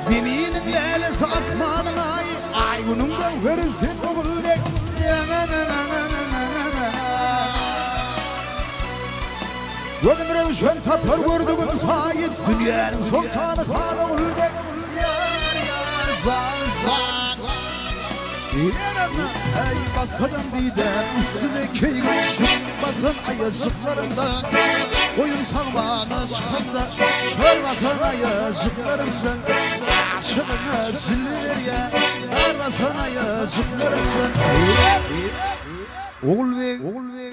Deminin lelesi asmanına ay bunun gövheri sen oğuldek. Ömür evşen tapır gördüğüm sayit dünyanın sultanı kanı oğuldek. Yar yar zar zar Yanına ey basalım didem üstüne keyif çıkmasın ayazıklarında Koyun sarmağına çıkanda şör vatan ayazıklarından Aşığına zillir ya darlasın ayazıklarından Oğul ve Oğul ve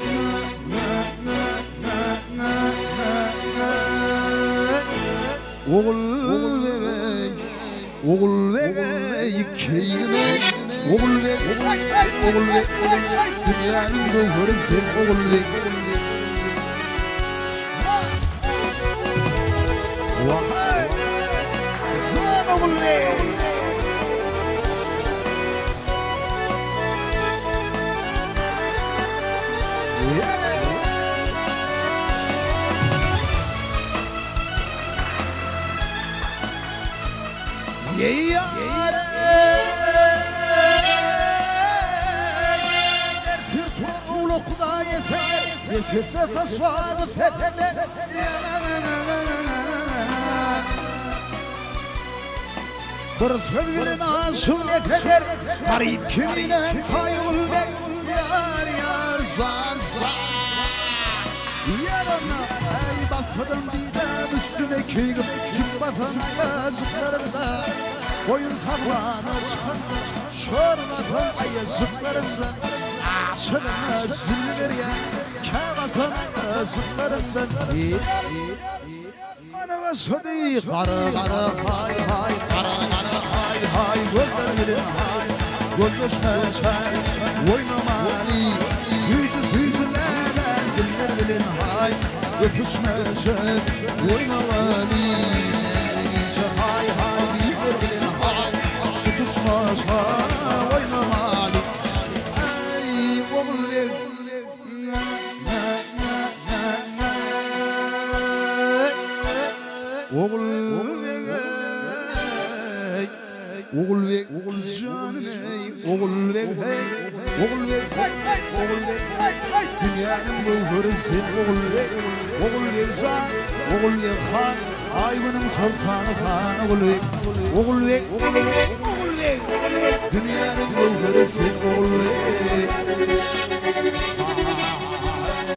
keyime Oğul ve dünyanın gövheri sen oğul ve Vay sen oğul ve Yesifte tasvarı fethede Bir sevgilin aşığın eder Garip kimine tayul bey Yar yar zan zan Yarana ey basadım didem üstüne kıygım Cübbatan ayazıklarımda Boyun sarvanı çıkanda Şör vatan ayazıklarımda Aşığına zillir ya Kâvasın ayazıklarımda Ana sadi kara kara hay hay kara kara hay hay Göller bilin hay Göller şeşer Oynamani Yüzülerden diller bilin hay Öpüşmeşer Oynamani Hay hay diller bilin hay Tutuşmaşer Oynamani Ey oğullar Oğul ve canım ey Oğul ve hey Oğul ve Oğul ve dünyanın gövheri sen oğul ve can Oğul ve han ayvının sultanı han Oğul ve dünyanın gövheri sen oğul ve